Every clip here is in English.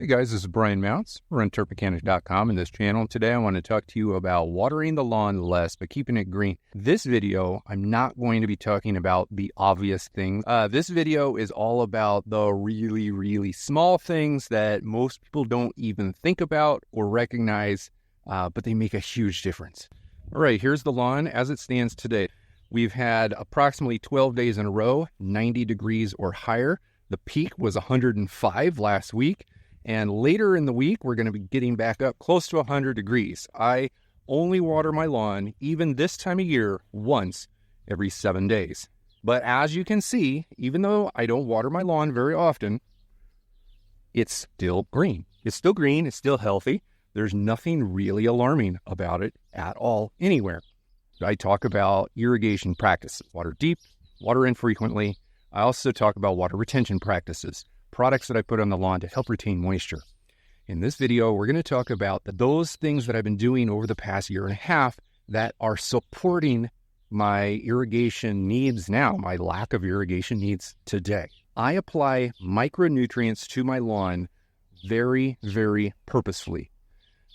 Hey guys, this is Brian Mounts. We're on turfmechanic.com in this channel. Today I want to talk to you about watering the lawn less, but keeping it green. This video, I'm not going to be talking about the obvious things. This video is all about the really, really small things that most people don't even think about or recognize, but they make a huge difference. All right, here's the lawn as it stands today. We've had approximately 12 days in a row, 90 degrees or higher. The peak was 105 last week. And later in the week, we're going to be getting back up close to 100 degrees. I only water my lawn, even this time of year, once every 7 days. But as you can see, even though I don't water my lawn very often, it's still green. It's still green. It's still healthy. There's nothing really alarming about it at all anywhere. I talk about irrigation practices, water deep, water infrequently. I also talk about water retention practices, products that I put on the lawn to help retain moisture. In this video, we're going to talk about those things that I've been doing over the past year and a half that are supporting my irrigation needs now, my lack of irrigation needs today. I apply micronutrients to my lawn very, very purposefully.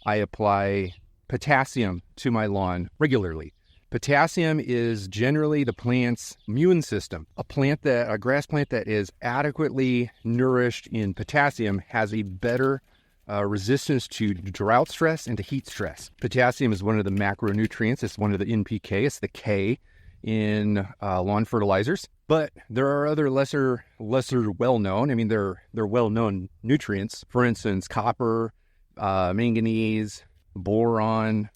I apply potassium to my lawn regularly. Potassium is generally the plant's immune system. A grass plant that is adequately nourished in potassium has a better resistance to drought stress and to heat stress. Potassium is one of the macronutrients. It's one of the NPK. It's the K in lawn fertilizers. But there are other lesser well-known. They're well-known nutrients. For instance, copper, manganese, boron.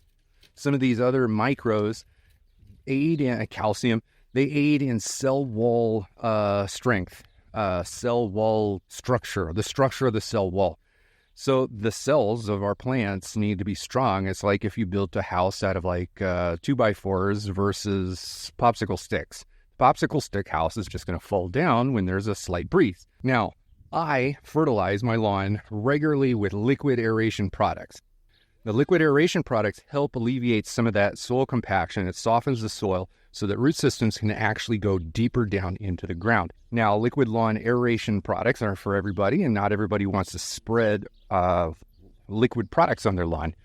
Some of these other micros aid in calcium. They aid in cell wall strength, cell wall structure, the structure of the cell wall. So the cells of our plants need to be strong. It's like if you built a house out of 2x4s versus popsicle sticks. Popsicle stick house is just going to fall down when there's a slight breeze. Now, I fertilize my lawn regularly with liquid aeration products. The liquid aeration products help alleviate some of that soil compaction. It softens the soil so that root systems can actually go deeper down into the ground. Now, liquid lawn aeration products are for everybody, and not everybody wants to spread liquid products on their lawn.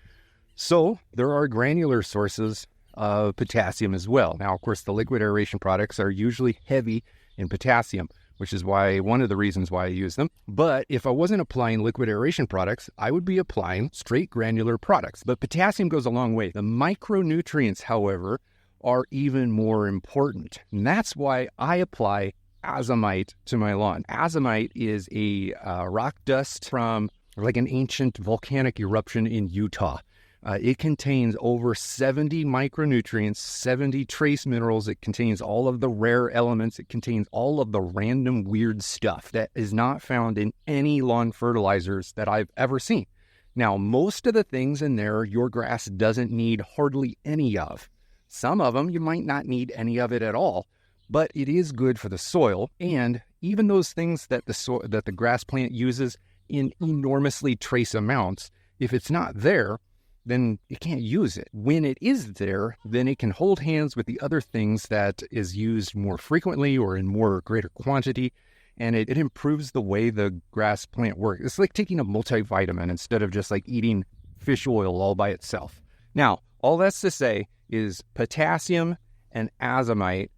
So there are granular sources of potassium as well. Now, of course, the liquid aeration products are usually heavy in potassium, which is one of the reasons why I use them. But if I wasn't applying liquid aeration products, I would be applying straight granular products. But potassium goes a long way. The micronutrients, however, are even more important. And that's why I apply Azomite to my lawn. Azomite is a rock dust from an ancient volcanic eruption in Utah. It contains over 70 micronutrients, 70 trace minerals. It contains all of the rare elements. It contains all of the random weird stuff that is not found in any lawn fertilizers that I've ever seen. Now, most of the things in there, your grass doesn't need hardly any of. Some of them, you might not need any of it at all, but it is good for the soil. And even those things that the grass plant uses in enormously trace amounts, if it's not there, then you can't use it. When it is there, then it can hold hands with the other things that is used more frequently or in greater quantity, and it improves the way the grass plant works. It's like taking a multivitamin instead of just eating fish oil all by itself. Now, all that's to say is potassium and azomite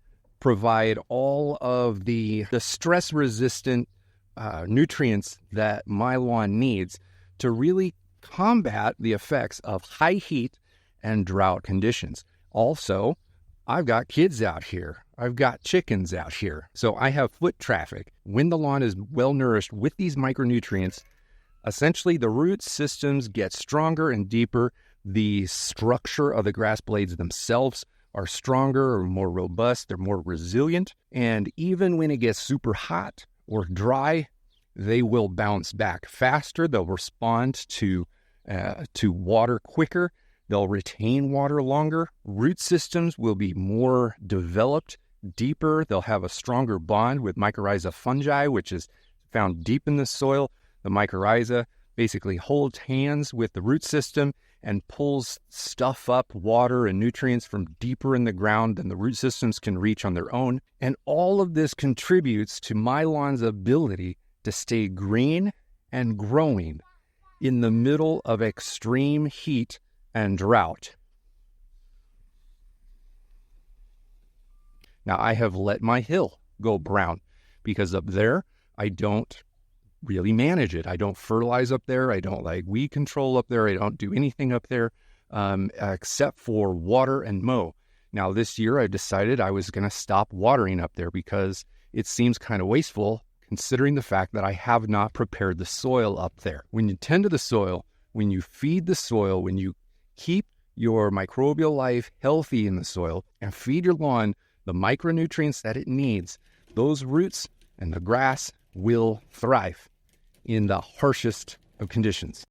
provide all of the stress-resistant nutrients that my lawn needs to really combat the effects of high heat and drought conditions. Also, I've got kids out here. I've got chickens out here. So I have foot traffic. When the lawn is well nourished with these micronutrients, essentially the root systems get stronger and deeper. The structure of the grass blades themselves are stronger or more robust. They're more resilient. And even when it gets super hot or dry, they will bounce back faster. They'll respond to water quicker. They'll retain water longer. Root systems will be more developed, deeper. They'll have a stronger bond with mycorrhiza fungi, which is found deep in the soil. The mycorrhiza basically holds hands with the root system and pulls stuff up, water and nutrients from deeper in the ground than the root systems can reach on their own. And all of this contributes to my lawn's ability to stay green and growing in the middle of extreme heat and drought. Now, I have let my hill go brown because up there, I don't really manage it. I don't fertilize up there. I don't weed control up there. I don't do anything up there except for water and mow. Now, this year, I decided I was going to stop watering up there because it seems kind of wasteful considering the fact that I have not prepared the soil up there. When you tend to the soil, when you feed the soil, when you keep your microbial life healthy in the soil and feed your lawn the micronutrients that it needs, those roots and the grass will thrive in the harshest of conditions.